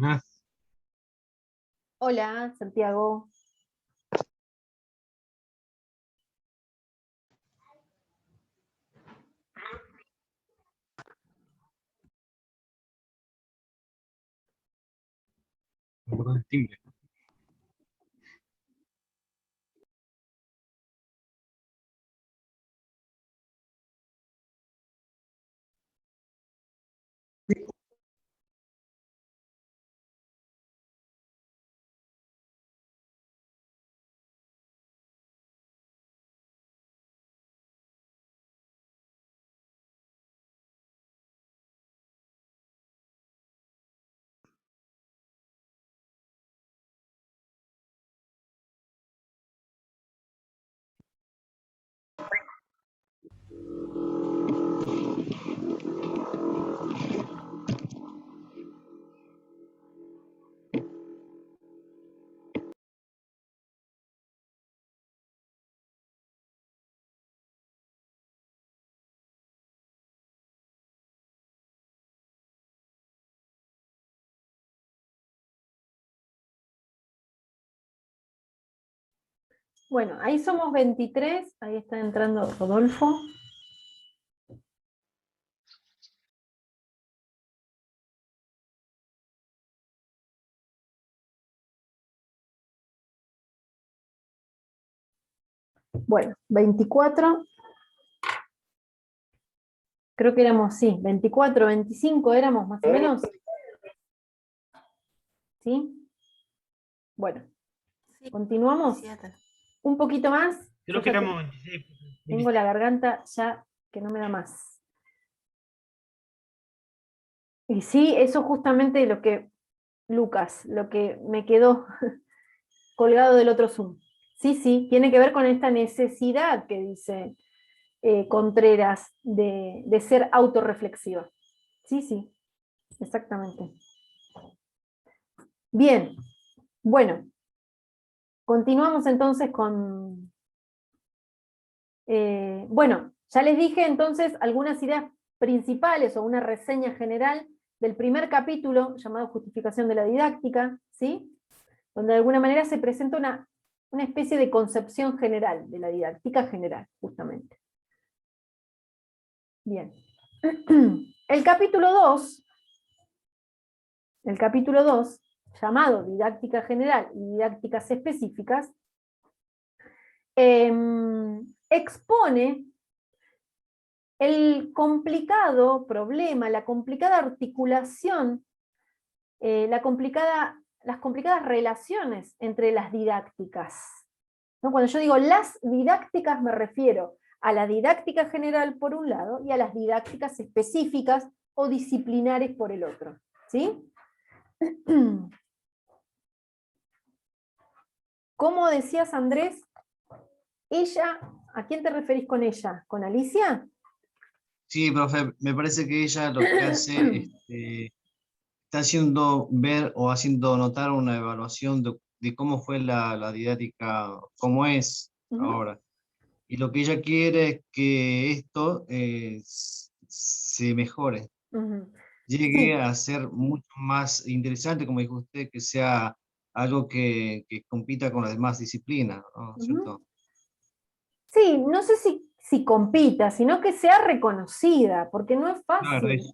Buenas. Hola, Santiago. Un poco de timbre. Bueno, ahí somos 23, ahí está entrando Rodolfo. Bueno, 24. Creo que éramos, sí, 24, 25 éramos más o menos. ¿Sí? Bueno, Sí, continuamos. 17. Un poquito más. Creo Yo que ya éramos 26. tengo la garganta ya que no me da más. Y sí, eso justamente lo que, Lucas, lo que me quedó colgado del otro Zoom. Sí, sí, tiene que ver con esta necesidad que dice Contreras de ser autorreflexiva. Sí, sí, exactamente. Bien, bueno, continuamos entonces con... bueno, ya les dije entonces algunas ideas principales o una reseña general del primer capítulo llamado Justificación de la Didáctica, ¿sí? Donde de alguna manera se presenta una especie de concepción general de la didáctica general, justamente. Bien. El capítulo 2, llamado Didáctica General y Didácticas Específicas, expone el complicado problema, la complicada articulación, las complicadas relaciones entre las didácticas. ¿No? Cuando yo digo las didácticas me refiero a la didáctica general por un lado y a las didácticas específicas o disciplinares por el otro. ¿Sí? ¿Cómo decías, Andrés? Ella, ¿a quién te referís con ella? ¿Con Alicia? Sí, profe, me parece que ella lo que hace, está haciendo ver o haciendo notar una evaluación de cómo fue la didáctica, cómo es ahora. Y lo que ella quiere es que esto se mejore, llegue Sí. a ser mucho más interesante, como dijo usted, que sea algo que compita con las demás disciplinas, ¿no? ¿Cierto? Sí, no sé si compita, sino que sea reconocida, porque no es Claro, fácil. es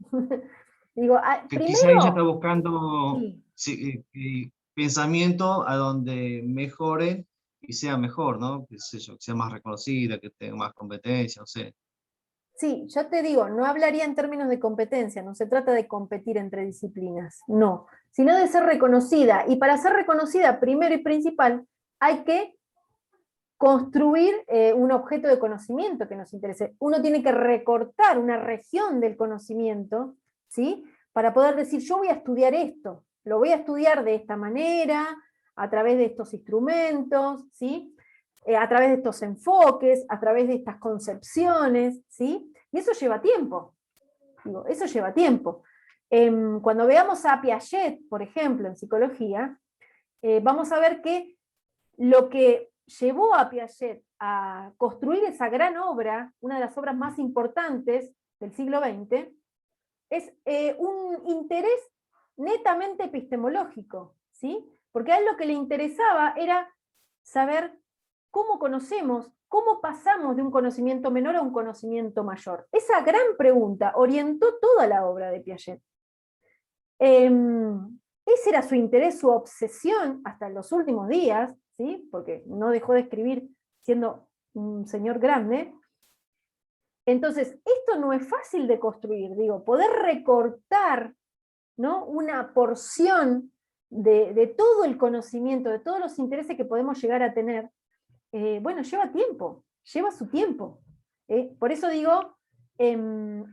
Digo, que quizá ella está primero, buscando sí, pensamiento a donde mejore y sea mejor, ¿no? Qué sé yo, que sea más reconocida, que tenga más competencia, no sé. sí, yo te digo, no hablaría en términos de competencia, no se trata de competir entre disciplinas, no, sino de ser reconocida. Y para ser reconocida, primero y principal, hay que construir un objeto de conocimiento que nos interese. Uno tiene que recortar una región del conocimiento, ¿sí? Para poder decir, yo voy a estudiar esto, lo voy a estudiar de esta manera, a través de estos instrumentos, ¿sí? A través de estos enfoques, a través de estas concepciones, ¿sí? Y eso lleva tiempo, digo, eso lleva tiempo. Cuando veamos a Piaget, por ejemplo, en psicología, vamos a ver que lo que llevó a Piaget a construir esa gran obra, una de las obras más importantes del siglo XX, es un interés netamente epistemológico, ¿sí? Porque a él lo que le interesaba era saber cómo conocemos, cómo pasamos de un conocimiento menor a un conocimiento mayor. Esa gran pregunta orientó toda la obra de Piaget. Ese era su interés, su obsesión hasta los últimos días, ¿sí? Porque no dejó de escribir siendo un señor grande. Entonces, esto no es fácil de construir, digo, poder recortar, ¿no?, una porción de todo el conocimiento, de todos los intereses que podemos llegar a tener, bueno, lleva tiempo, lleva su tiempo. Por eso digo,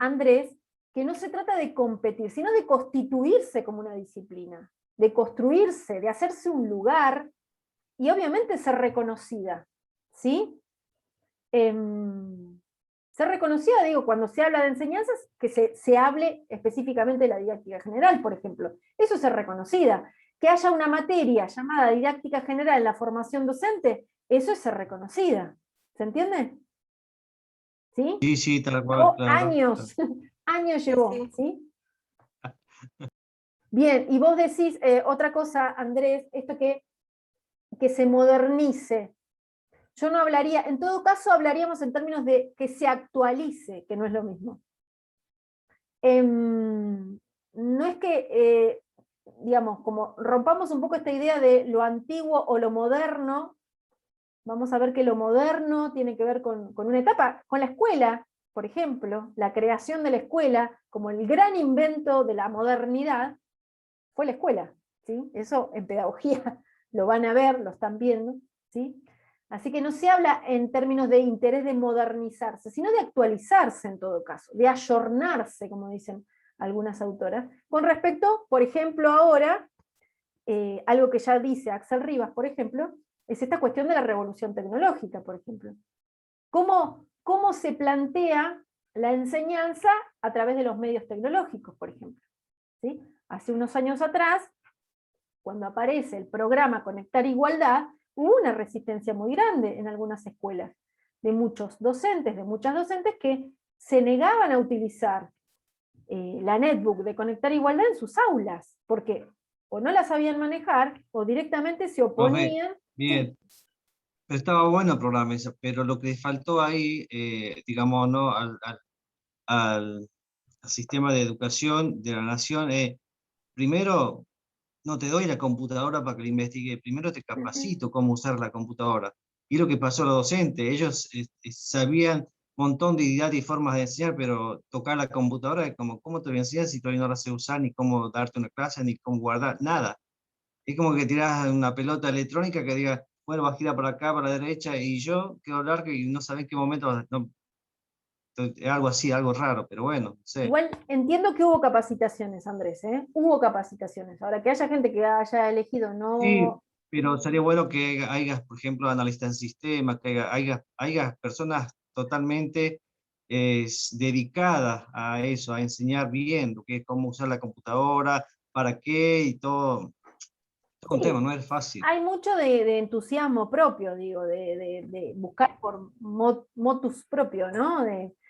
Andrés, que no se trata de competir, sino de constituirse como una disciplina, de construirse, de hacerse un lugar, y obviamente ser reconocida, ¿sí? Ser reconocida, digo, cuando se habla de enseñanzas, que se hable específicamente de la didáctica general, por ejemplo. Eso es ser reconocida. Que haya una materia llamada didáctica general en la formación docente, eso es ser reconocida. ¿Se entiende? ¿Sí? Sí, sí, tal cual, Llevó claro. años, años llevó, Sí. ¿sí? Bien, y vos decís otra cosa, Andrés, esto que se modernice. Yo no hablaría, en todo caso hablaríamos en términos de que se actualice, que no es lo mismo. No es que, digamos, como rompamos un poco esta idea de lo antiguo o lo moderno, vamos a ver que lo moderno tiene que ver con una etapa, con la escuela, por ejemplo, la creación de la escuela, como el gran invento de la modernidad, fue la escuela, ¿sí? Eso en pedagogía lo van a ver, lo están viendo, ¿sí? Así que no se habla en términos de interés de modernizarse, sino de actualizarse en todo caso, de ayornarse, como dicen algunas autoras, con respecto, por ejemplo, ahora, algo que ya dice Axel Rivas, por ejemplo, es esta cuestión de la revolución tecnológica, por ejemplo. ¿Cómo se plantea la enseñanza a través de los medios tecnológicos, por ejemplo? ¿Sí? Hace unos años atrás, cuando aparece el programa Conectar Igualdad, hubo una resistencia muy grande en algunas escuelas, de muchos docentes, de muchas docentes que se negaban a utilizar la netbook de Conectar Igualdad en sus aulas, porque o no la sabían manejar, o directamente se oponían. Bien, pero estaba bueno el programa, pero lo que faltó ahí, digamos, ¿no?, al sistema de educación de la nación, primero, no te doy la computadora para que la investigue, primero te capacito cómo usar la computadora. Y lo que pasó a los docentes, ellos sabían un montón de didácticas y formas de enseñar, pero tocar la computadora es como, ¿cómo te voy a enseñar si todavía no la sé usar, ni cómo darte una clase, ni cómo guardar, nada? Es como que tirás una pelota electrónica que diga, bueno, va a girar para acá, para la derecha, y yo quedo largo y no sabés en qué momento, es algo así, algo raro, pero bueno, no sé. Igual entiendo que hubo capacitaciones, Andrés, ¿eh? Hubo capacitaciones. Ahora, que haya gente que haya elegido Sí, no... pero sería bueno que haya, por ejemplo, analistas en sistemas, que haya personas totalmente dedicadas a eso, a enseñar bien lo que es cómo usar la computadora, para qué y todo. Es un tema, Sí, no es fácil. hay mucho de entusiasmo propio, digo, de buscar por motus propio, ¿no?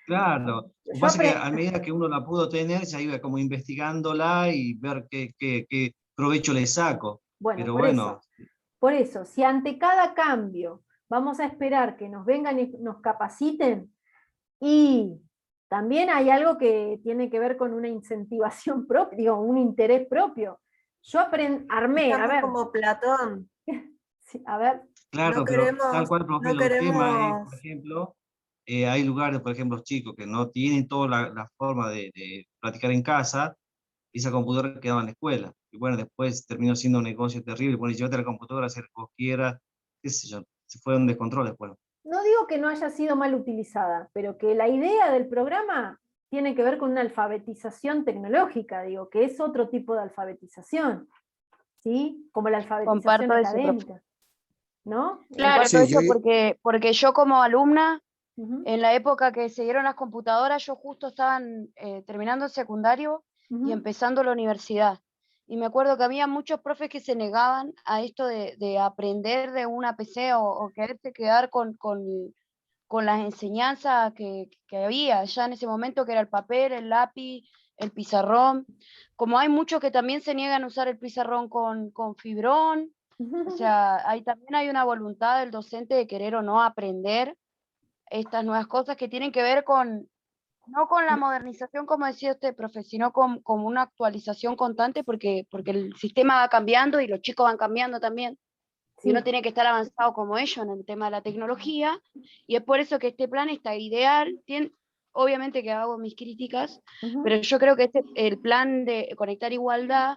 Claro, lo que Yo pasa es que a medida que uno la pudo tener, ya iba como investigándola y ver qué provecho le saco. Bueno, Pero bueno, por eso, si ante cada cambio vamos a esperar que nos vengan y nos capaciten, y también hay algo que tiene que ver con una incentivación propia, digo, un interés propio. Yo armé, a Estamos ver, como Platón. sí, a ver, claro, pero tal cual, profe, no el tema es, queremos. por ejemplo, hay lugares, por ejemplo, los chicos que no tienen toda la forma de practicar en casa, y esa computadora quedaba en la escuela. Y bueno, después terminó siendo un negocio terrible. Bueno, llévate la computadora, hacer lo que vos quieras, qué sé yo, se fue un descontrol después. no digo que no haya sido mal utilizada, pero que la idea del programa tiene que ver con una alfabetización tecnológica, digo, que es otro tipo de alfabetización, ¿sí? Como la alfabetización Comparto eso, profe. académica, ¿no? Comparto Sí, eso porque yo como alumna, Ujú, en la época que se dieron las computadoras, yo justo estaba terminando el secundario y ujú. empezando la universidad. Y me acuerdo que había muchos profes que se negaban a esto de aprender de una PC o quererse quedar con las enseñanzas que había ya en ese momento, que era el papel, el lápiz, el pizarrón. Como hay muchos que también se niegan a usar el pizarrón con fibrón, o sea, también hay una voluntad del docente de querer o no aprender estas nuevas cosas que tienen que ver no con la modernización, como decía usted, profe, sino con una actualización constante, porque el sistema va cambiando y los chicos van cambiando también. Y uno Sí. tiene que estar avanzado como ellos en el tema de la tecnología, y es por eso que este plan está ideal. Obviamente que hago mis críticas, Ujú. pero yo creo que el plan de Conectar Igualdad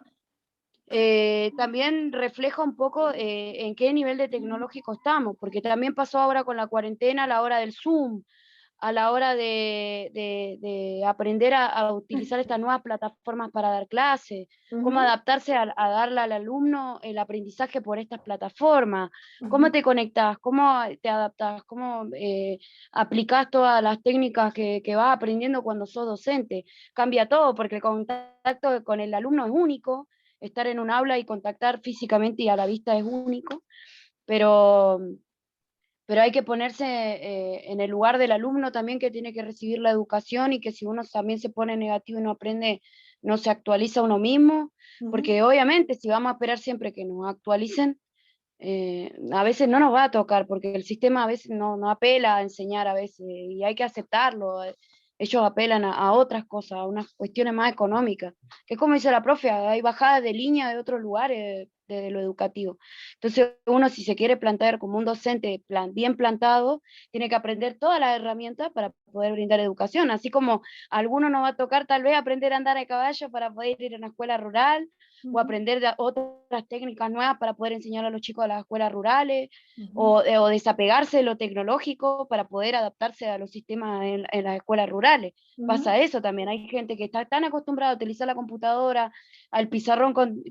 también refleja un poco en qué nivel de tecnológico estamos, porque también pasó ahora con la cuarentena a la hora del Zoom, a la hora de aprender a utilizar estas nuevas plataformas para dar clases, cómo Ujú. adaptarse a darle al alumno el aprendizaje por estas plataformas, cómo Ujú. te conectás, cómo te adaptás, cómo aplicás todas las técnicas que vas aprendiendo cuando sos docente. Cambia todo, porque el contacto con el alumno es único, estar en un aula y contactar físicamente y a la vista es único, pero hay que ponerse en el lugar del alumno también, que tiene que recibir la educación, y que si uno también se pone negativo y no aprende, no se actualiza uno mismo, porque obviamente si vamos a esperar siempre que nos actualicen, a veces no nos va a tocar, porque el sistema a veces no apela a enseñar a veces, y hay que aceptarlo. Ellos apelan a otras cosas, a unas cuestiones más económicas, que es como dice la profe, hay bajadas de línea de otros lugares de lo educativo. Entonces uno, si se quiere plantear como un docente bien plantado, tiene que aprender todas las herramientas para poder brindar educación, así como a alguno nos va a tocar tal vez aprender a andar a caballo para poder ir a una escuela rural, o aprender otras técnicas nuevas para poder enseñar a los chicos de las escuelas rurales, o desapegarse de lo tecnológico para poder adaptarse a los sistemas en las escuelas rurales. Pasa eso también, hay gente que está tan acostumbrada a utilizar la computadora, al pizarrón con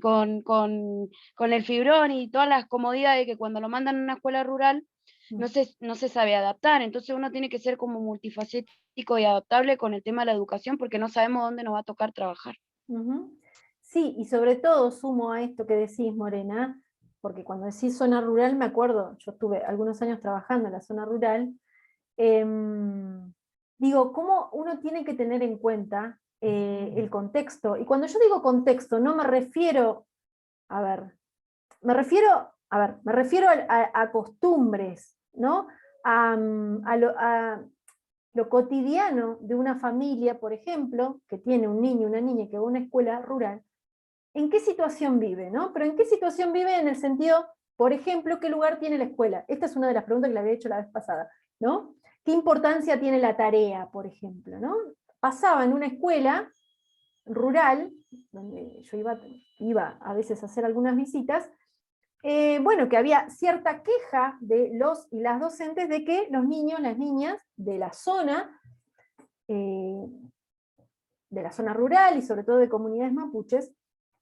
el fibrón y todas las comodidades, que cuando lo mandan a una escuela rural no se sabe adaptar. Entonces uno tiene que ser como multifacético y adaptable con el tema de la educación, porque no sabemos dónde nos va a tocar trabajar. Ujú. Sí, y sobre todo sumo a esto que decís, Morena, porque cuando decís zona rural me acuerdo, yo estuve algunos años trabajando en la zona rural, digo, cómo uno tiene que tener en cuenta el contexto, y cuando yo digo contexto no me refiero, a ver, me refiero a costumbres, ¿no? A lo cotidiano de una familia, por ejemplo, que tiene un niño, una niña que va a una escuela rural, ¿en qué situación vive? ¿No? Pero ¿en qué situación vive en el sentido, por ejemplo, qué lugar tiene la escuela? Esta es una de las preguntas que le había hecho la vez pasada, ¿no? ¿Qué importancia tiene la tarea, por ejemplo? ¿No? Pasaba en una escuela rural, donde yo iba a veces a hacer algunas visitas, bueno, que había cierta queja de los y las docentes de que los niños, las niñas de eh, la zona rural y sobre todo de comunidades mapuches,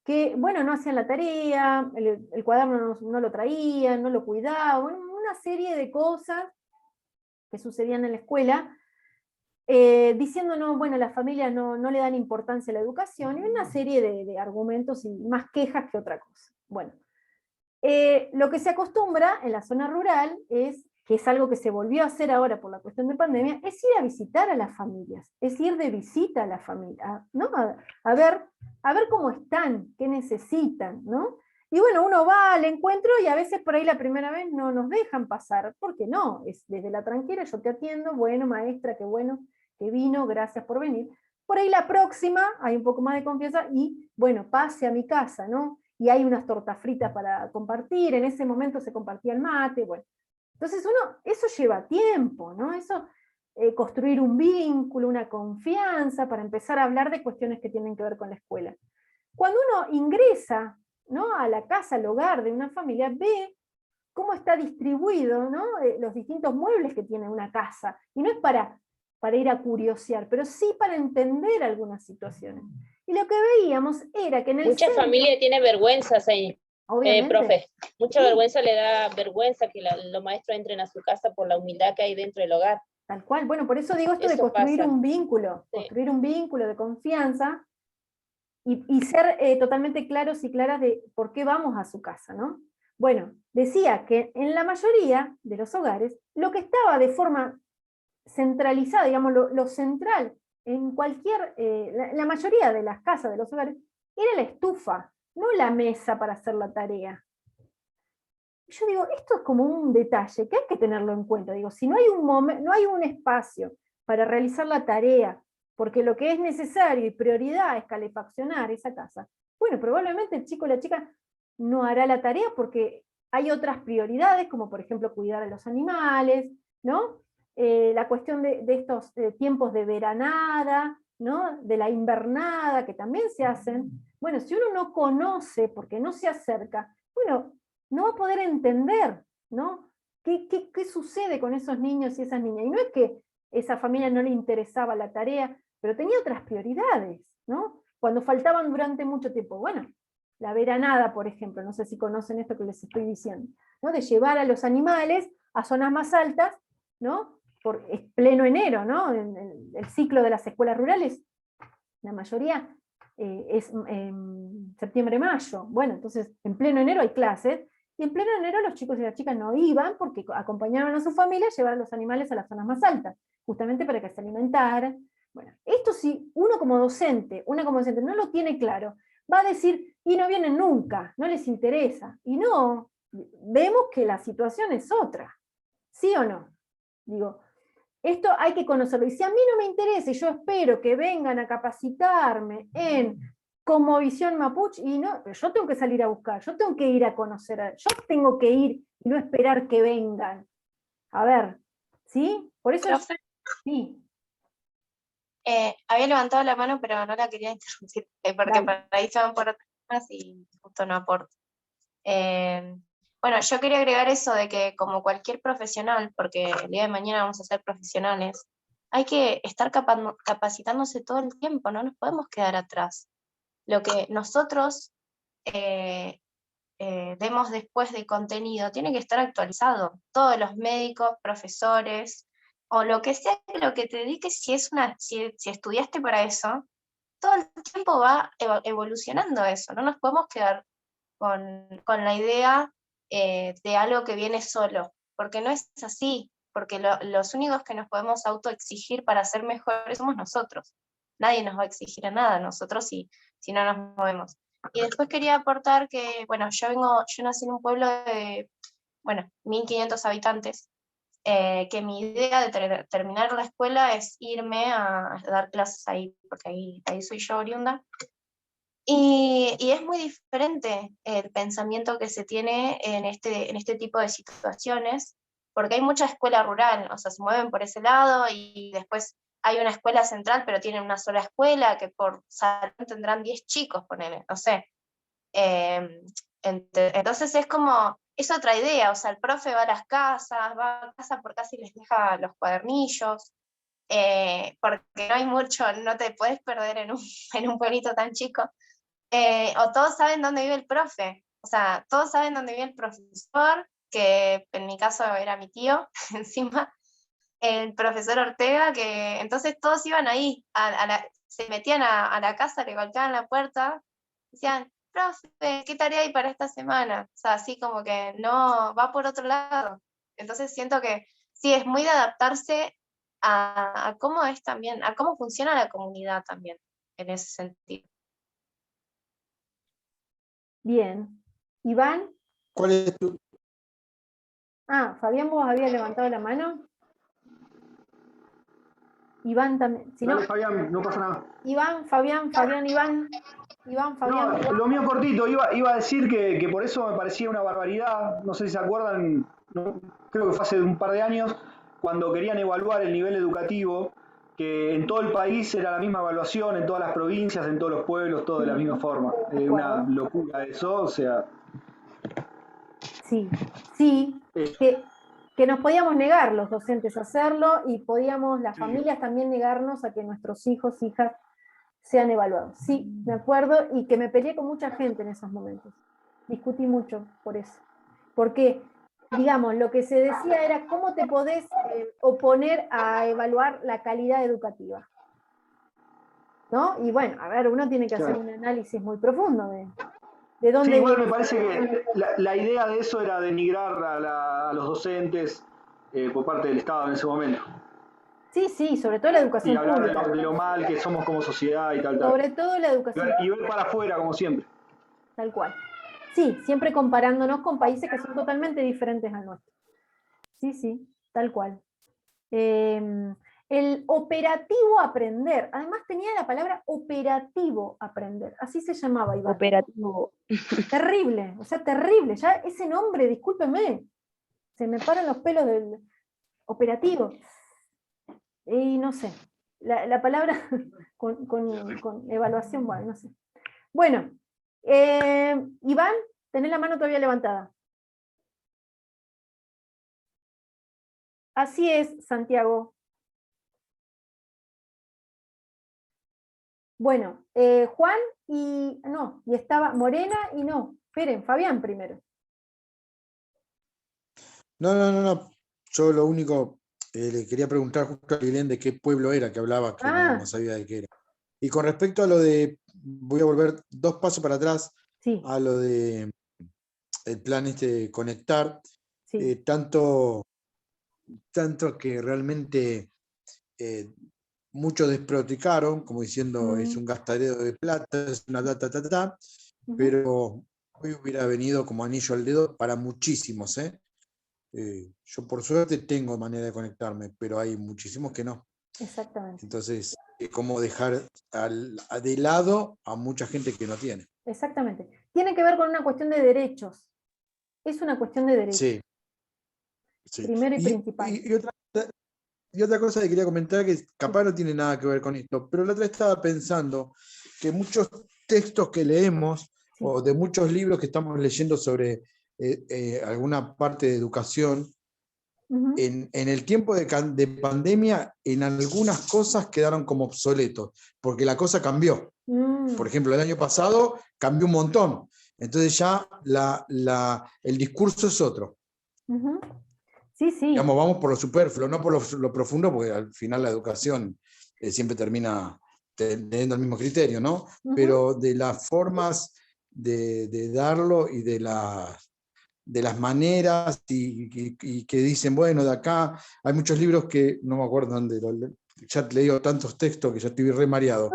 que, bueno, no hacían la tarea, el cuaderno no lo traían, no lo cuidaban, una serie de cosas que sucedían en la escuela, diciendo, no, bueno, las familias no le dan importancia a la educación, y una serie de argumentos y más quejas que otra cosa. Bueno, lo que se acostumbra en la zona rural es, que es algo que se volvió a hacer ahora por la cuestión de pandemia, es ir a visitar a las familias, es ir de visita a la familia, ¿no? A ver cómo están, qué necesitan, ¿no? Y bueno, uno va al encuentro y a veces por ahí la primera vez no nos dejan pasar, porque no, es desde la tranquila, yo te atiendo, bueno, maestra, qué bueno que vino, gracias por venir. Por ahí la próxima hay un poco más de confianza y, bueno, pase a mi casa, ¿no? Y hay unas tortas fritas para compartir, en ese momento se compartía el mate, bueno. Entonces eso lleva tiempo, ¿no? Eso, construir un vínculo, una confianza, para empezar a hablar de cuestiones que tienen que ver con la escuela. Cuando uno ingresa, ¿no?, a la casa, al hogar de una familia, ve cómo está distribuido, ¿no?, los distintos muebles que tiene una casa, y no es para ir a curiosear, pero sí para entender algunas situaciones. Y lo que veíamos era que en el Mucha centro, familia tiene vergüenzas ahí, obviamente, profe. Mucha sí, vergüenza, le da vergüenza que los maestros entren a su casa por la humildad que hay dentro del hogar. tal cual. Bueno, por eso digo esto de Eso construir pasa. un vínculo, Sí. construir un vínculo de confianza, y ser totalmente claros y claras de por qué vamos a su casa, ¿no? Bueno, decía que en la mayoría de los hogares, lo que estaba de forma centralizada, digamos, lo central en cualquier, la mayoría de las casas, de los hogares, era la estufa, no la mesa para hacer la tarea. Yo digo, esto es como un detalle que hay que tenerlo en cuenta. Digo, si no hay no hay un espacio para realizar la tarea, porque lo que es necesario y prioridad es calefaccionar esa casa, bueno, probablemente el chico o la chica no hará la tarea porque hay otras prioridades, como por ejemplo cuidar a los animales, ¿no? La cuestión de estos tiempos de veranada, ¿no? De la invernada, que también se hacen. Bueno, si uno no conoce, porque no se acerca, bueno, no va a poder entender, ¿no? ¿Qué sucede con esos niños y esas niñas? Y no es que esa familia no le interesaba la tarea, pero tenía otras prioridades, ¿no? Cuando faltaban durante mucho tiempo, bueno, la veranada, por ejemplo, no sé si conocen esto que les estoy diciendo, ¿no? De llevar a los animales a zonas más altas, ¿no? Es pleno enero, ¿no? El ciclo de las escuelas rurales, la mayoría es septiembre-mayo. Bueno, entonces en pleno enero hay clases, y en pleno enero los chicos y las chicas no iban porque acompañaban a su familia a llevar a los animales a las zonas más altas, justamente para que se alimentaran. Bueno, esto si uno como docente, una como docente no lo tiene claro, va a decir, y no vienen nunca, no les interesa. Y no, vemos que la situación es otra. ¿Sí o no? Digo, esto hay que conocerlo. Y si a mí no me interesa, y yo espero que vengan a capacitarme en Cosmovisión Mapuche, y no, pero yo tengo que salir a buscar, yo tengo que ir a conocer, yo tengo que ir y no esperar que vengan. A ver, ¿sí? Por eso Profe, sí. había levantado la mano, pero no la quería interrumpir, porque Dale. para ahí se van por otras temas y justo no aporto. Bueno, yo quería agregar eso de que como cualquier profesional, porque el día de mañana vamos a ser profesionales, hay que estar capacitándose todo el tiempo, no nos podemos quedar atrás. Lo que nosotros demos después de contenido tiene que estar actualizado. Todos los médicos, profesores, o lo que sea lo que te dediques, si estudiaste para eso, todo el tiempo va evolucionando eso. No nos podemos quedar con la idea de algo que viene solo, porque no es así, porque los únicos que nos podemos autoexigir para ser mejores somos nosotros. Nadie nos va a exigir a nada, nosotros si no nos movemos. Y después quería aportar que, bueno, yo nací en un pueblo de, bueno, 1500 habitantes, que mi idea de terminar la escuela es irme a dar clases ahí, porque ahí soy yo oriunda. Y es muy diferente el pensamiento que se tiene en este tipo de situaciones, porque hay mucha escuela rural, o sea, se mueven por ese lado y después hay una escuela central, pero tienen una sola escuela que por salón tendrán 10 chicos, ponele, no sé. Entonces es como, es otra idea, o sea, el profe va a las casas, va casa por casa y les deja los cuadernillos, porque no hay mucho, no te puedes perder en un pueblito tan chico. O todos saben dónde vive el profe, o sea, todos saben dónde vive el profesor, que en mi caso era mi tío, encima, el profesor Ortega, que entonces todos iban ahí, se metían a la casa, le golpeaban la puerta, decían, profe, ¿qué tarea hay para esta semana? O sea, así como que no, va por otro lado. Entonces siento que sí, es muy de adaptarse a cómo es también, a cómo funciona la comunidad también, en ese sentido. Bien. Iván. ¿Cuál es tu? Ah, Fabián, vos habías levantado la mano. Iván también. Si no, Dale, Fabián, no pasa nada. Iván, Fabián, Iván. Iván, Fabián. No, lo mío cortito, iba a decir que por eso me parecía una barbaridad, no sé si se acuerdan, no, creo que fue hace un par de años, cuando querían evaluar el nivel educativo, que en todo el país era la misma evaluación, en todas las provincias, en todos los pueblos, todo de la misma forma. Una locura eso, o sea. Sí, que nos podíamos negar los docentes a hacerlo y podíamos las familias también negarnos a que nuestros hijos, hijas sean evaluados. Sí, me acuerdo, y que me peleé con mucha gente en esos momentos. Discutí mucho por eso. Porque, digamos, lo que se decía era cómo te podés oponer a evaluar la calidad educativa. ¿No? Y bueno, a ver, uno tiene que hacer un análisis muy profundo de dónde Sí, igual viene. me parece que la idea de eso era denigrar a los docentes por parte del Estado en ese momento. Sí, sí, sobre todo la Y educación hablar pública. de lo mal que somos como sociedad y tal, tal. Sobre todo la educación Y ver para afuera, como siempre. tal cual. Sí, siempre comparándonos con países que son totalmente diferentes al nuestro. Sí, sí, tal cual. El operativo aprender, además tenía la palabra operativo aprender, así se llamaba Iván. Operativo. Terrible, o sea, terrible. Ya ese nombre, discúlpenme, se me paran los pelos del operativo. Y no sé, la palabra con evaluación, bueno, no sé. Bueno, Iván, tenés la mano todavía levantada. Así es, Santiago. Bueno, Juan y no, y estaba Morena y no. Esperen, Fabián primero. No. Yo lo único, le quería preguntar justo a Lilian de qué pueblo era que hablaba, que Ah, no sabía de qué era. Y con respecto a lo de, voy a volver 2 pasos para atrás, sí, a lo de el plan de conectar, sí. tanto que realmente muchos desproticaron, como diciendo es un gastadero de plata, es una ta, Ujú, pero hoy hubiera venido como anillo al dedo para muchísimos, ¿eh? Yo por suerte tengo manera de conectarme, pero hay muchísimos que no. exactamente, Entonces, es como dejar de lado a mucha gente que no tiene. exactamente. Tiene que ver con una cuestión de derechos. Es una cuestión de derechos, Sí, sí. primero y principal. Y otra cosa que quería comentar, que capaz no tiene nada que ver con esto, pero la otra vez estaba pensando que muchos textos que leemos, Sí. o de muchos libros que estamos leyendo sobre alguna parte de educación, Ujú. en el tiempo de pandemia, en algunas cosas quedaron como obsoletos, porque la cosa cambió. Por ejemplo, el año pasado cambió un montón. Entonces ya el discurso es otro. Ujú. Sí, sí, Digamos, vamos por lo superfluo, no por lo profundo, porque al final la educación siempre termina teniendo el mismo criterio, ¿no? ujú, Pero de las formas de darlo y de las maneras y que dicen, bueno, de acá hay muchos libros que no me acuerdo dónde, ya te leí tantos textos que ya estoy re mareado,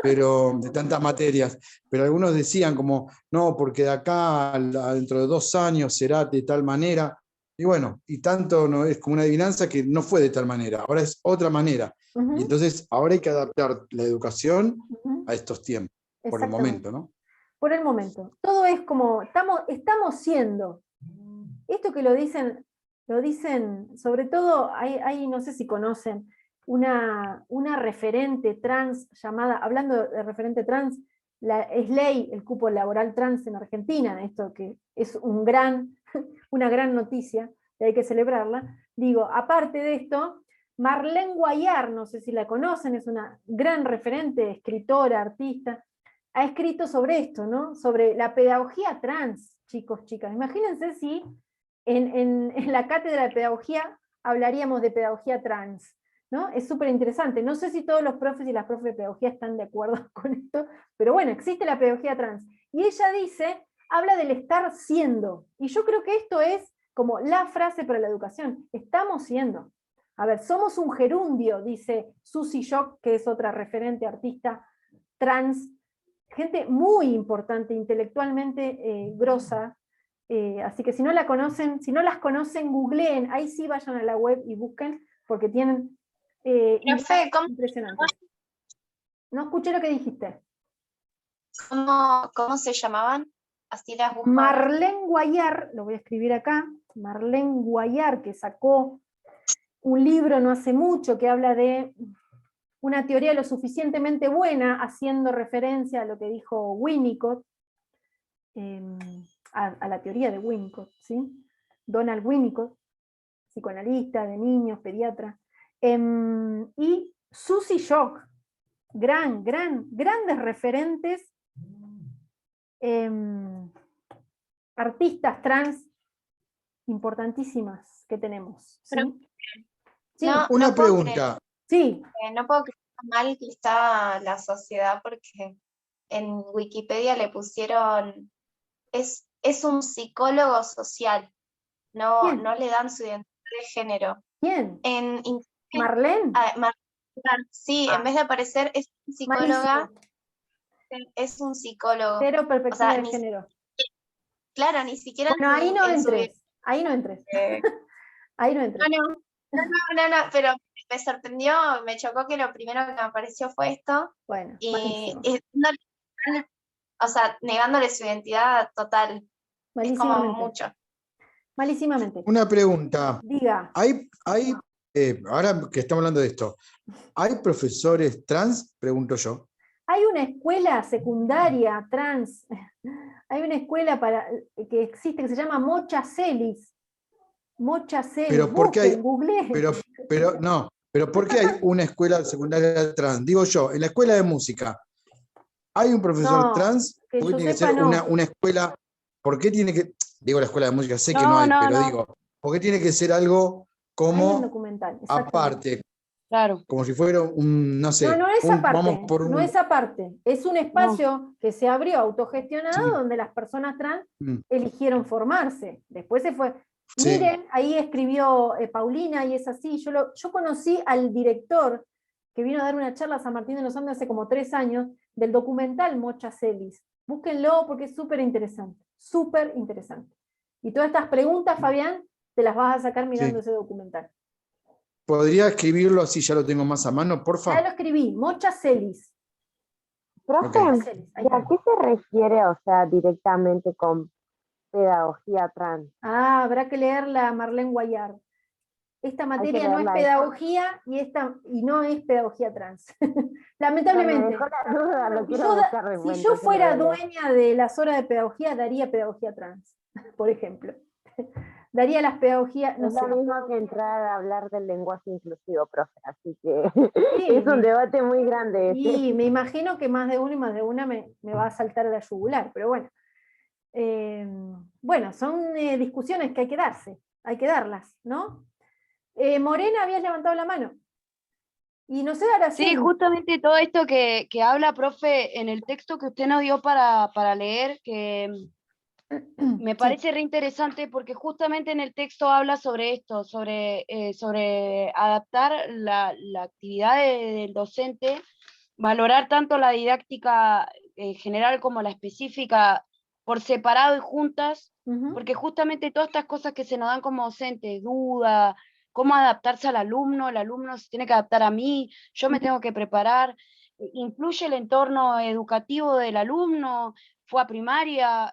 pero de tantas materias, pero algunos decían como, no, porque de acá dentro de 2 años será de tal manera, y bueno, y tanto no es como una adivinanza que no fue de tal manera, ahora es otra manera, ujú, y entonces ahora hay que adaptar la educación ujú. a estos tiempos, por el Exactamente. momento, ¿no? Por el momento. Todo es como, estamos siendo. Esto que lo dicen, sobre todo, hay no sé si conocen, una referente trans llamada, hablando de referente trans, es ley el cupo laboral trans en Argentina, esto que es una gran noticia, y hay que celebrarla. Digo, aparte de esto, Marlene Guayar, no sé si la conocen, es una gran referente, escritora, artista, ha escrito sobre esto, ¿no? Sobre la pedagogía trans, chicos, chicas. Imagínense si en la cátedra de pedagogía hablaríamos de pedagogía trans, ¿no? Es súper interesante. No sé si todos los profes y las profes de pedagogía están de acuerdo con esto, pero bueno, existe la pedagogía trans. Y ella habla del estar siendo. Y yo creo que esto es como la frase para la educación. Estamos siendo. A ver, somos un gerundio, dice Susie Shock, que es otra referente artista trans, gente muy importante, intelectualmente grosa, así que si no la conocen, si no las conocen, googleen, ahí sí vayan a la web y busquen, porque tienen Profe, impresionantes. No escuché lo que dijiste. ¿Cómo se llamaban? Así las busco. Marlene Guayar, lo voy a escribir acá, Marlene Guayar, que sacó un libro no hace mucho que habla de una teoría lo suficientemente buena, haciendo referencia a lo que dijo Winnicott, a la teoría de Winnicott, ¿sí? Donald Winnicott, psicoanalista de niños, pediatra, y Susie Shock, grandes referentes, artistas trans importantísimas que tenemos. ¿Sí? Sí, No, Una no puedo pregunta. sí. No puedo creer lo mal que está la sociedad porque en Wikipedia le pusieron, es un psicólogo social, no ¿Quién? le dan su identidad de género. ¿Quién? En Marlene, Sí, en vez de aparecer es psicóloga, es un psicólogo. cero perspectiva O sea, de género. Claro, ni siquiera Bueno, ahí no en su entres, ahí no entres. eh, Ahí no entres. no, pero me sorprendió, me chocó que lo primero que me apareció fue esto, Bueno, y malísimo. o sea, negándole su identidad total, es como Malísimamente. mucho. Malísimamente. Una pregunta. Diga, Ahora que estamos hablando de esto, ¿hay profesores trans? Pregunto yo. hay una escuela secundaria trans, hay una escuela que existe que se llama Mocha Celis. Mocha Celis, Pero ¿por qué hay, busquen, googleen. pero ¿por qué hay una escuela secundaria trans? Digo yo, en la escuela de música, ¿hay un profesor No, trans? que ¿Por qué yo tiene que sepa, ser no. una escuela? ¿Por qué tiene que, digo la escuela de música, sé que no No, hay, no, pero no. digo, ¿por qué tiene que ser algo Hay un como documental, exactamente. aparte? Claro. Como si fuera un, no sé, No, no es aparte, vamos por no un... es aparte. Es un espacio que se abrió autogestionado Sí. donde las personas trans Mm. eligieron formarse. Después se fue. Sí. Miren, ahí escribió Paulina y es así. Yo conocí al director que vino a dar una charla a San Martín de los Andes hace como 3 años del documental Mocha Celis. Búsquenlo porque es súper interesante. Súper interesante. Y todas estas preguntas, Fabián, te las vas a sacar mirando ese documental. ¿Podría escribirlo así ya lo tengo más a mano, Ya porfa? lo escribí, Mocha Celis. Profe, Ok. Celis, ahí ¿y está. a qué se refiere, o sea, directamente con pedagogía trans? Ah, habrá que leerla a Marlene Guayar. Esta materia no es leerla. pedagogía y no es pedagogía trans. No, Lamentablemente. me dejó la duda, lo Si quiero yo, buscar si después, yo entonces fuera lo voy a leer. dueña de las horas de pedagogía, daría pedagogía trans, por ejemplo. Daría las pedagogías, no Es sé. lo mismo que entrar a hablar del lenguaje inclusivo, profe, así que Sí, es un debate muy grande ese. y me imagino que más de uno y más de una me va a saltar a la yugular, pero bueno. Bueno, son discusiones que hay que darse, hay que darlas, ¿no? Morena, habías levantado la mano. Y no sé, ahora Sí, justamente todo esto que habla, profe, en el texto que usted nos dio para leer, que me parece reinteresante porque justamente en el texto habla sobre esto, sobre adaptar la actividad del docente, valorar tanto la didáctica general como la específica por separado y juntas, porque justamente todas estas cosas que se nos dan como docentes, duda, cómo adaptarse al alumno, el alumno se tiene que adaptar a mí, yo me tengo que preparar, influye el entorno educativo del alumno, fue a primaria,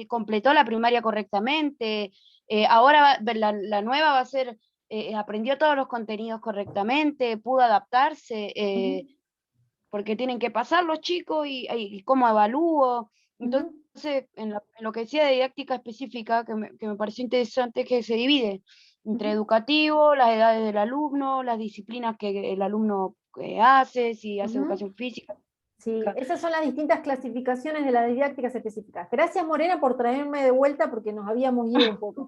completó la primaria correctamente, ahora la nueva va a ser, aprendió todos los contenidos correctamente, pudo adaptarse, porque tienen que pasar los chicos y cómo evalúo. Entonces, en lo que decía de didáctica específica, que me pareció interesante, que se divide entre educativo, las edades del alumno, las disciplinas que el alumno hace, si hace educación física. Sí, esas son las distintas clasificaciones de las didácticas específicas. Gracias, Morena, por traerme de vuelta porque nos habíamos ido un poco.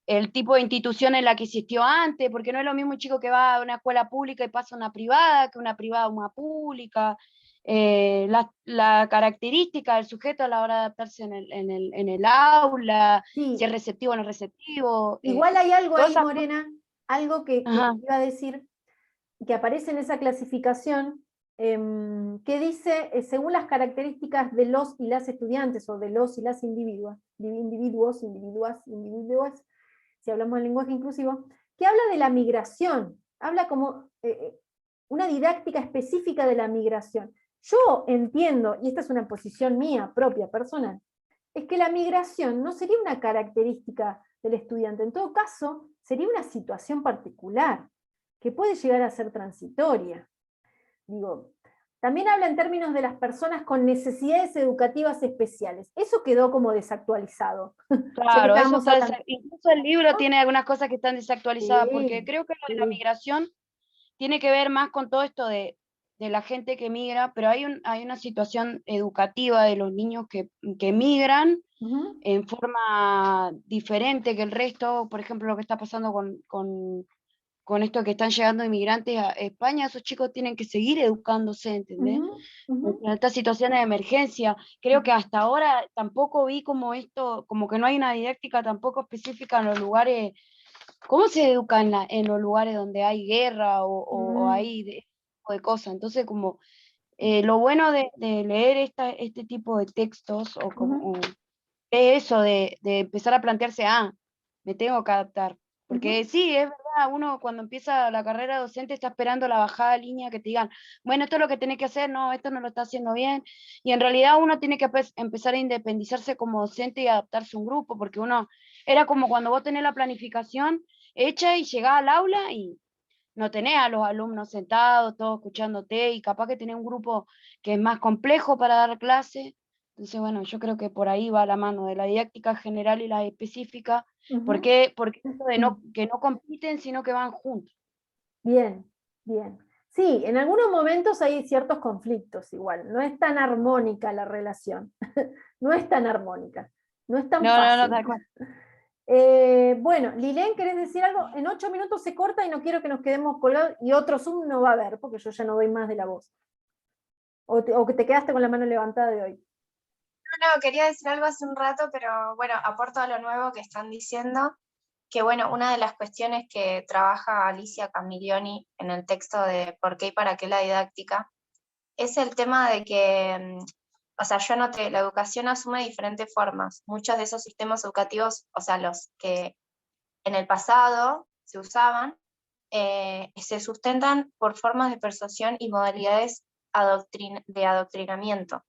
El tipo de institución en la que existió antes, porque no es lo mismo un chico que va a una escuela pública y pasa a una privada, que una privada a una pública, la característica del sujeto a la hora de adaptarse en el aula, Sí. si es receptivo o no es receptivo. Igual hay algo ahí, cosas. Morena, algo que iba a decir, que aparece en esa clasificación, que dice, según las características de los y las estudiantes, o de los y las individuos, si hablamos del lenguaje inclusivo, que habla de la migración, habla como una didáctica específica de la migración. Yo entiendo, y esta es una posición mía, propia, personal, es que la migración no sería una característica del estudiante, en todo caso, sería una situación particular, que puede llegar a ser transitoria. Digo, también habla en términos de las personas con necesidades educativas especiales. Eso quedó como desactualizado. Claro, eso está incluso el libro tiene algunas cosas que están desactualizadas, porque creo que lo de la migración tiene que ver más con todo esto de la gente que migra, pero hay una situación educativa de los niños que migran en forma diferente que el resto. Por ejemplo, lo que está pasando con esto que están llegando inmigrantes a España, esos chicos tienen que seguir educándose, ¿entendés? En estas situaciones de emergencia, creo que hasta ahora tampoco vi como esto, como que no hay una didáctica tampoco específica en los lugares ¿cómo se educa en los lugares donde hay guerra o Mm. hay tipo de cosas? Entonces, como lo bueno de leer este tipo de textos, o como es eso de empezar a plantearse, me tengo que adaptar. Porque sí, es verdad, uno cuando empieza la carrera docente está esperando la bajada de línea que te digan, bueno, esto es lo que tenés que hacer, no, esto no lo está haciendo bien. Y en realidad uno tiene que empezar a independizarse como docente y adaptarse a un grupo, porque uno, era como cuando vos tenés la planificación hecha y llegás al aula y no tenés a los alumnos sentados, todos escuchándote, y capaz que tenés un grupo que es más complejo para dar clase. Entonces, bueno, yo creo que por ahí va la mano de la didáctica general y la específica, porque esto de que no compiten, sino que van juntos. Bien, bien. Sí, en algunos momentos hay ciertos conflictos igual, no es tan armónica la relación, no es tan armónica, no es tan fácil. No, tal cual. Bueno, Lilén, ¿querés decir algo? En 8 minutos se corta y no quiero que nos quedemos colgados, y otro Zoom no va a haber, porque yo ya no doy más de la voz. O que te quedaste con la mano levantada de hoy. No, quería decir algo hace un rato, pero bueno, aporto a lo nuevo que están diciendo, que bueno, una de las cuestiones que trabaja Alicia Camiglioni en el texto de ¿Por qué y para qué la didáctica? Es el tema de que, o sea, yo noté, la educación asume diferentes formas. Muchos de esos sistemas educativos, o sea, los que en el pasado se usaban, se sustentan por formas de persuasión y modalidades de adoctrinamiento.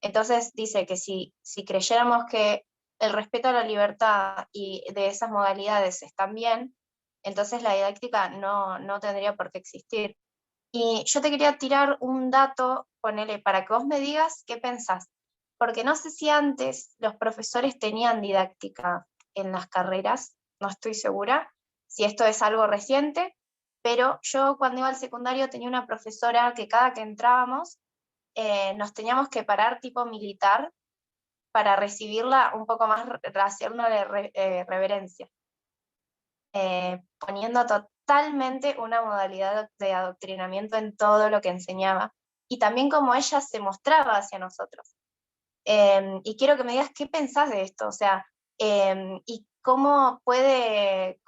Entonces dice que si creyéramos que el respeto a la libertad y de esas modalidades están bien, entonces la didáctica no tendría por qué existir. Y yo te quería tirar un dato, ponele, para que vos me digas qué pensás. Porque no sé si antes los profesores tenían didáctica en las carreras, no estoy segura si esto es algo reciente, pero yo cuando iba al secundario tenía una profesora que cada que entrábamos nos teníamos que parar tipo militar para recibirla un poco más, hacerle reverencia, poniendo totalmente una modalidad de adoctrinamiento en todo lo que enseñaba, y también como ella se mostraba hacia nosotros. Y quiero que me digas qué pensás de esto, o sea, y cómo puede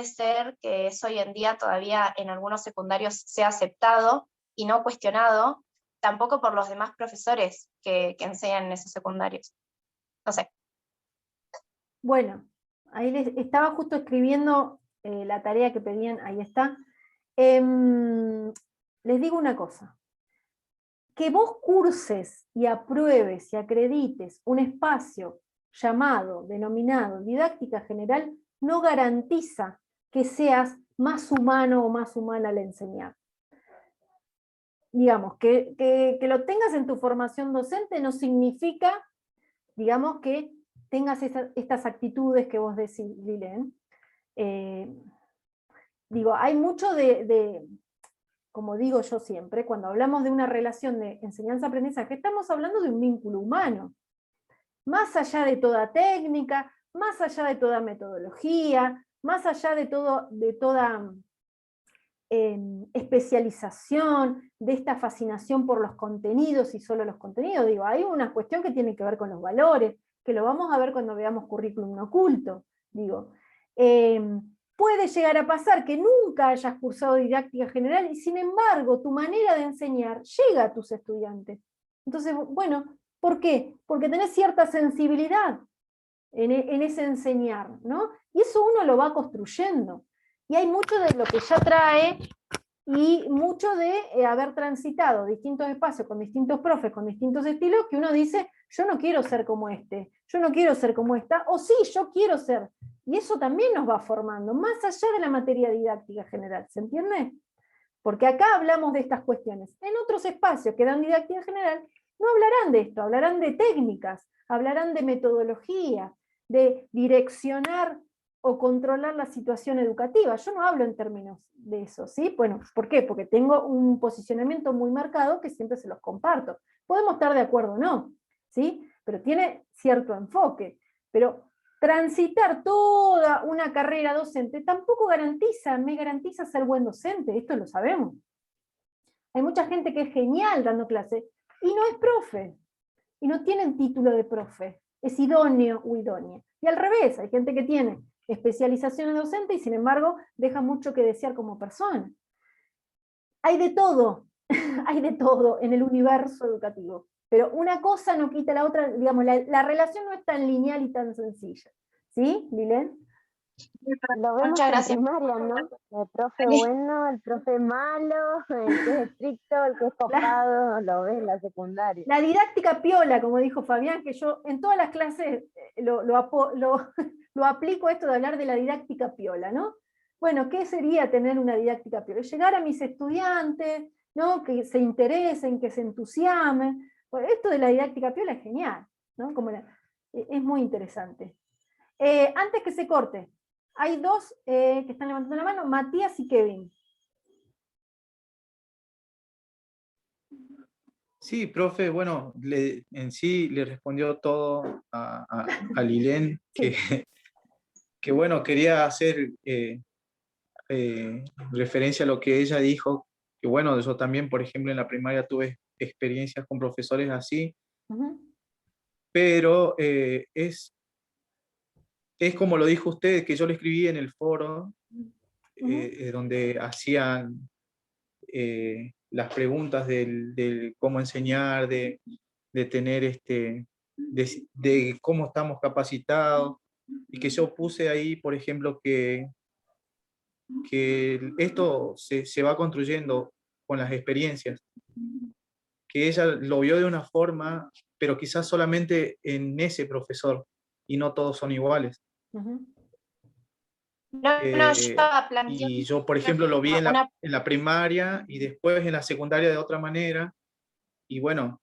ser que eso hoy en día todavía en algunos secundarios sea aceptado y no cuestionado, tampoco por los demás profesores que enseñan en esos secundarios. No sé. Bueno, ahí les estaba justo escribiendo la tarea que pedían, ahí está. Les digo una cosa. Que vos curses y apruebes y acredites un espacio denominado didáctica general, no garantiza que seas más humano o más humana al enseñar. Digamos, que lo tengas en tu formación docente no significa, digamos, que tengas estas actitudes que vos decís, Lilén. Digo, hay mucho como digo yo siempre, cuando hablamos de una relación de enseñanza-aprendizaje, estamos hablando de un vínculo humano. Más allá de toda técnica, más allá de toda metodología, más allá de toda especialización, de esta fascinación por los contenidos y solo los contenidos, digo, hay una cuestión que tiene que ver con los valores, que lo vamos a ver cuando veamos currículum no oculto, digo. Puede llegar a pasar que nunca hayas cursado didáctica general y sin embargo tu manera de enseñar llega a tus estudiantes. Entonces, bueno, ¿por qué? Porque tenés cierta sensibilidad en ese enseñar, ¿no? Y eso uno lo va construyendo. Y hay mucho de lo que ya trae y mucho de haber transitado distintos espacios con distintos profes, con distintos estilos, que uno dice, yo no quiero ser como este, yo no quiero ser como esta, o sí, yo quiero ser. Y eso también nos va formando, más allá de la materia didáctica general, ¿se entiende? Porque acá hablamos de estas cuestiones. En otros espacios que dan didáctica general, no hablarán de esto, hablarán de técnicas, hablarán de metodología, de direccionar o controlar la situación educativa. Yo no hablo en términos de eso, ¿sí? Bueno, ¿por qué? Porque tengo un posicionamiento muy marcado que siempre se los comparto. Podemos estar de acuerdo o no, ¿sí? Pero tiene cierto enfoque. Pero transitar toda una carrera docente tampoco me garantiza ser buen docente, esto lo sabemos. Hay mucha gente que es genial dando clase y no es profe, y no tienen título de profe, es idóneo o idónea. Y al revés, hay gente que tiene especializaciones docentes y sin embargo deja mucho que desear como persona. Hay de todo, hay de todo en el universo educativo, pero una cosa no quita la otra, digamos, la relación no es tan lineal y tan sencilla. ¿Sí, Lilén? Lo vemos Muchas en gracias. primaria, ¿no? El profe bueno, el profe malo, el que es estricto, el que es copado, lo ves en la secundaria. La didáctica piola, como dijo Fabián, que yo en todas las clases lo aplico esto de hablar de la didáctica piola, ¿no? Bueno, ¿qué sería tener una didáctica piola? Llegar a mis estudiantes, ¿no? Que se interesen, que se entusiasmen. Bueno, esto de la didáctica piola es genial, ¿no? Es muy interesante. Antes que se corte, hay dos que están levantando la mano, Matías y Kevin. Sí, profe, bueno, en sí le respondió todo a Lilén, que bueno, quería hacer referencia a lo que ella dijo, que bueno, yo también, por ejemplo, en la primaria tuve experiencias con profesores así, pero es como lo dijo usted, que yo lo escribí en el foro, donde hacían las preguntas del cómo enseñar, de tener de cómo estamos capacitados, y que yo puse ahí, por ejemplo, que esto se va construyendo con las experiencias, que ella lo vio de una forma, pero quizás solamente en ese profesor, y no todos son iguales. Y yo, por ejemplo, lo vi en la primaria y después en la secundaria de otra manera, y bueno,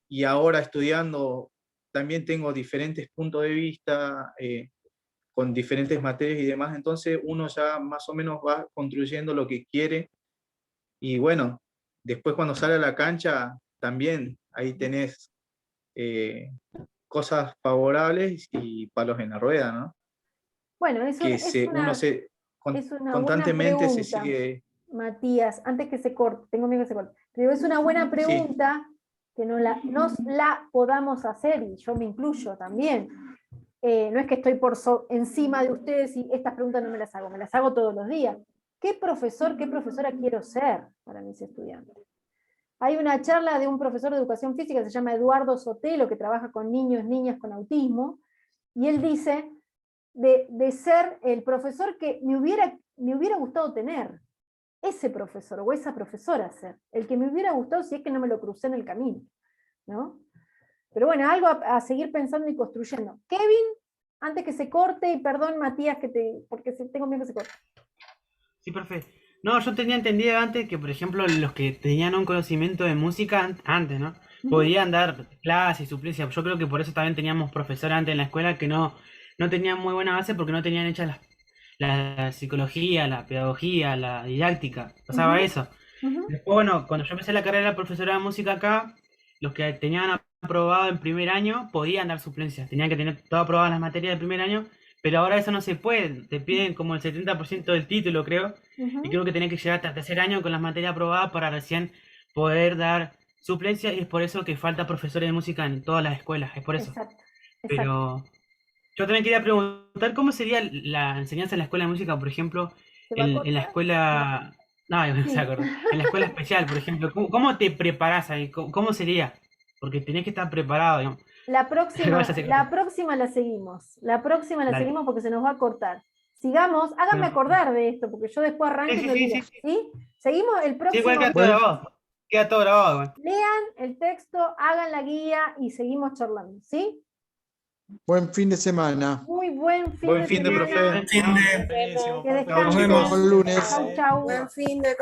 y ahora estudiando también tengo diferentes puntos de vista, con diferentes materias y demás, entonces uno ya más o menos va construyendo lo que quiere, y bueno, después cuando sale a la cancha, también ahí tenés cosas favorables y palos en la rueda, ¿no? Bueno, eso Que es una constantemente buena se pregunta, sigue. Matías, antes que se corte, tengo miedo que se corte, pero es una buena pregunta que nos la podamos hacer, y yo me incluyo también. No es que estoy encima de ustedes y estas preguntas no me las hago todos los días. ¿Qué profesor, qué profesora quiero ser para mis estudiantes? Hay una charla de un profesor de educación física que se llama Eduardo Sotelo, que trabaja con niños, niñas con autismo, y él dice de ser el profesor que me hubiera gustado tener, ese profesor o esa profesora ser, el que me hubiera gustado si es que no me lo crucé en el camino, ¿no? Pero bueno, algo a seguir pensando y construyendo. Kevin, antes que se corte, y perdón Matías, porque tengo miedo que se corte. Sí, profe. No, yo tenía entendido antes que, por ejemplo, los que tenían un conocimiento de música antes, ¿no? Podían dar clases y suplencias. Yo creo que por eso también teníamos profesores antes en la escuela que no tenían muy buena base porque no tenían hechas la psicología, la pedagogía, la didáctica. Pasaba eso. Después, bueno, cuando yo empecé la carrera de profesora de música acá, los que tenían aprobado en primer año podían dar suplencias. Tenían que tener todo aprobado las materias del primer año, pero ahora eso no se puede. Te piden como el 70% del título, creo. Y creo que tenés que llegar hasta el tercer año con las materias aprobadas para recién poder dar suplencias, y es por eso que falta profesores de música en todas las escuelas. Es por eso. Exacto. Pero yo también quería preguntar cómo sería la enseñanza en la escuela de música, por ejemplo, en la escuela... No, en la escuela especial, por ejemplo. ¿Cómo te preparás ahí? ¿Cómo sería? Porque tenés que estar preparado, digamos. La próxima la seguimos. La próxima la seguimos porque se nos va a cortar. Sigamos, háganme acordar de esto, porque yo después arranco y me olvido. ¿Sí? Seguimos el próximo. Sí, igual queda todo grabado. Bueno. Lean el texto, hagan la guía y seguimos charlando, ¿sí? Buen fin de semana. Muy buen fin Buen fin de, profe. Que descansen. Chau, chicos. Buen lunes. Chau, chau. Buen fin de